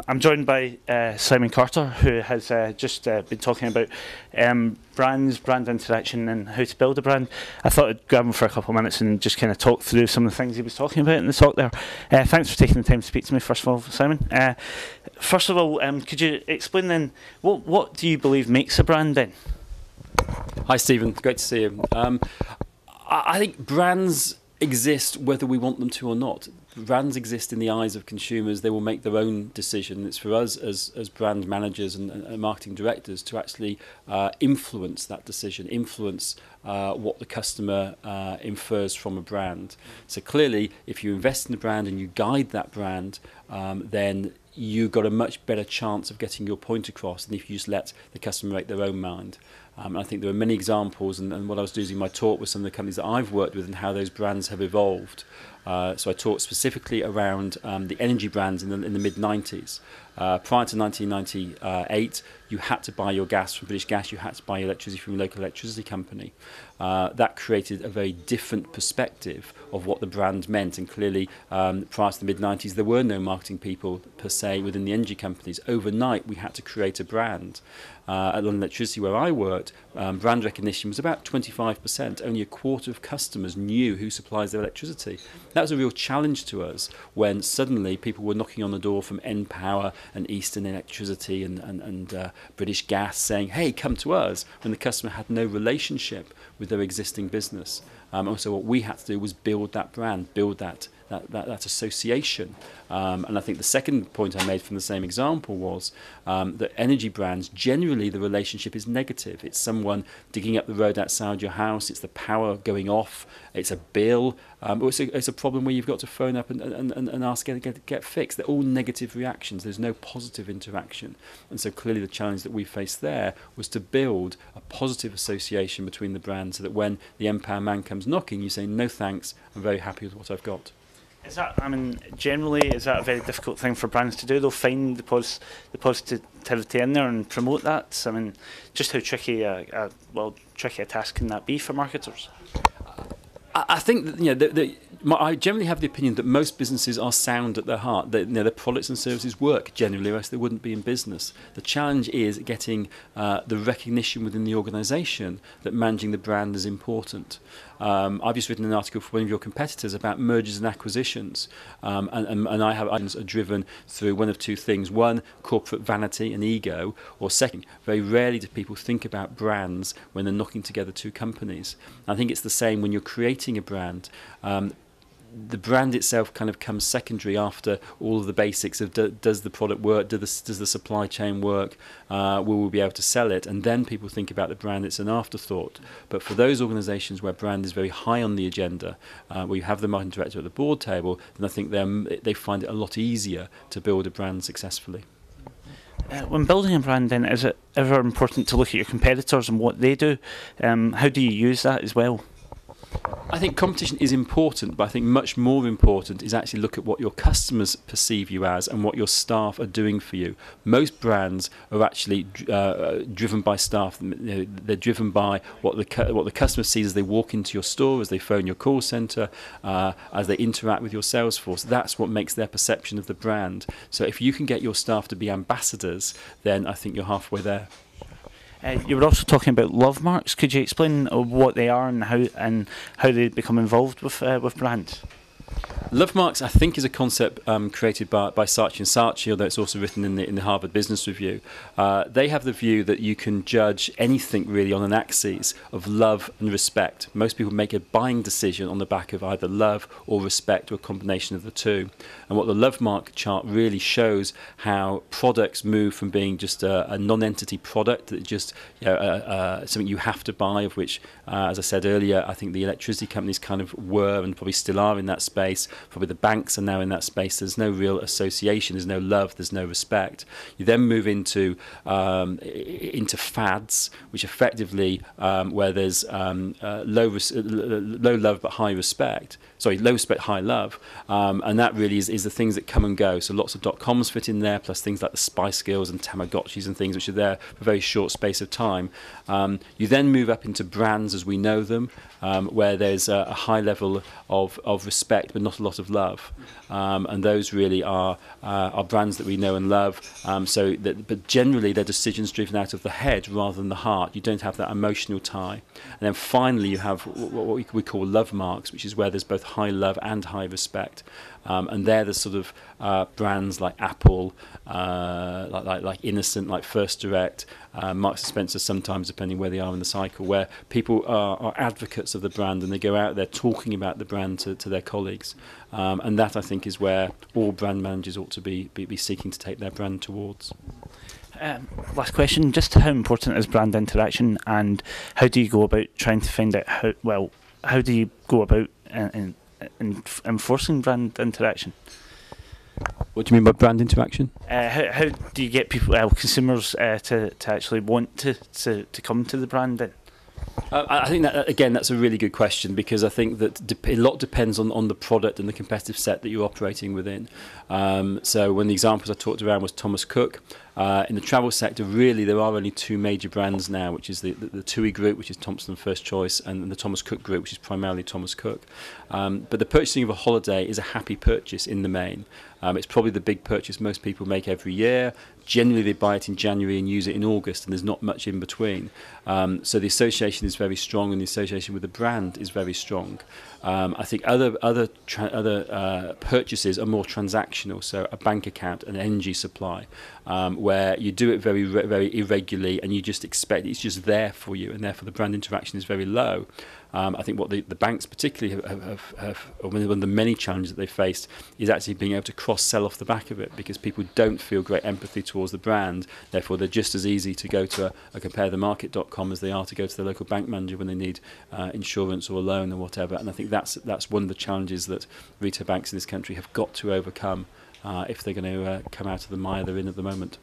I'm joined by Simon Carter, who has just been talking about brands, brand interaction, and how to build a brand. I thought I'd grab him for a couple of minutes and just kind of talk through some of the things he was talking about in the talk there. Thanks for taking the time to speak to me, first of all, Simon. First of all, could you explain then, what do you believe makes a brand then? Hi, Stephen. Great to see you. I think brands exist whether we want them to or not. Brands exist in the eyes of consumers. They will make their own decision. It's for us as brand managers and marketing directors to actually influence that decision, influence what the customer infers from a brand. So clearly, if you invest in the brand and you guide that brand, then you've got a much better chance of getting your point across than if you just let the customer make their own mind. I think there are many examples, and what I was doing in my talk with some of the companies that I've worked with and how those brands have evolved. So I talked specifically around the energy brands in the mid-90s. Prior to 1998, you had to buy your gas from British Gas, you had to buy your electricity from a local electricity company. That created a very different perspective of what the brand meant, and clearly prior to the mid-90s there were no marketing people per se within the energy companies. Overnight we had to create a brand. At London Electricity, where I worked, brand recognition was about 25%. Only a quarter of customers knew who supplies their electricity. That was a real challenge to us when suddenly people were knocking on the door from Npower and Eastern Electricity and British Gas saying, hey, come to us, when the customer had no relationship with their existing business. Also what we had to do was build that brand, build that association. And I think the second point I made from the same example was that energy brands, generally the relationship is negative. It's someone digging up the road outside your house, it's the power going off, it's a bill, or it's a problem where you've got to phone up and ask to get fixed. They're all negative reactions. There's no positive interaction. And so clearly the challenge that we faced there was to build a positive association between the brands so that when the Npower man comes knocking, you say, no thanks, I'm very happy with what I've got. Is that, I mean, generally, is that a very difficult thing for brands to do? They'll find the positivity in there and promote that. I mean, just how tricky a task can that be for marketers? I think that, I generally have the opinion that most businesses are sound at their heart. Their products and services work generally, or else they wouldn't be in business. The challenge is getting the recognition within the organisation that managing the brand is important. I've just written an article for one of your competitors about mergers and acquisitions, and I have items are driven through one of two things: one, corporate vanity and ego, or second, very rarely do people think about brands when they're knocking together two companies. I think it's the same when you're creating a brand. The brand itself kind of comes secondary after all of the basics of does the product work, does the supply chain work, will we be able to sell it, and then people think about the brand. It's an afterthought. But for those organisations where brand is very high on the agenda, where you have the marketing director at the board table, then I think they find it a lot easier to build a brand successfully. When building a brand, then, is it ever important to look at your competitors and what they do? How do you use that as well? I think competition is important, but I think much more important is actually look at what your customers perceive you as and what your staff are doing for you. Most brands are actually driven by staff. They're driven by what the customer sees as they walk into your store, as they phone your call centre, as they interact with your sales force. That's what makes their perception of the brand. So if you can get your staff to be ambassadors, then I think you're halfway there. You were also talking about love marks. Could you explain what they are and how they become involved with brands? Love marks, I think, is a concept created by Saatchi & Saatchi, although it's also written in the Harvard Business Review. They have the view that you can judge anything really on an axis of love and respect. Most people make a buying decision on the back of either love or respect, or a combination of the two. And what the love mark chart really shows how products move from being just a non-entity product, that just something you have to buy, of which, as I said earlier, I think the electricity companies kind of were and probably still are in that space. Probably the banks are now in that space. There's no real association. There's no love. There's no respect. You then move into fads, which effectively where there's low love but high respect. Sorry, low respect, high love, and that really is the things that come and go. So lots of .coms fit in there, plus things like the Spice Girls and Tamagotchis and things which are there for a very short space of time. You then move up into brands as we know them, where there's a high level of respect respect but not a lot of love, and those really are brands that we know and love. But generally they're decisions driven out of the head rather than the heart. You don't have that emotional tie. And then finally you have what we call love marks, which is where there's both high love and high respect. And they're the sort of brands like Apple, like Innocent, like First Direct, Marks and Spencer sometimes, depending where they are in the cycle, where people are advocates of the brand and they go out there talking about the brand to their colleagues. And that, I think, is where all brand managers ought to be seeking to take their brand towards. Last question, just how important is brand interaction, and how do you go about trying to find out how do you go about enforcing brand interaction? What do you mean by brand interaction? How do you get people, consumers, to actually want to come to the brand then? I think that, again, that's a really good question, because I think that a lot depends on the product and the competitive set that you're operating within. So when the examples I talked around was Thomas Cook, in the travel sector, really there are only two major brands now, which is the TUI Group, which is Thompson First Choice, and the Thomas Cook Group, which is primarily Thomas Cook. But the purchasing of a holiday is a happy purchase in the main. It's probably the big purchase most people make every year. Generally they buy it in January and use it in August, and there's not much in between. So the association is very strong, and the association with the brand is very strong. I think other purchases are more transactional, so a bank account, an energy supply, where you do it very, very irregularly, and you just expect it's just there for you, and therefore the brand interaction is very low. I think what the banks particularly have one of the many challenges that they faced is actually being able to cross-sell off the back of it, because people don't feel great empathy towards the brand. Therefore, they're just as easy to go to a comparethemarket.com as they are to go to the local bank manager when they need insurance or a loan or whatever. And I think that's one of the challenges that retail banks in this country have got to overcome if they're going to come out of the mire they're in at the moment.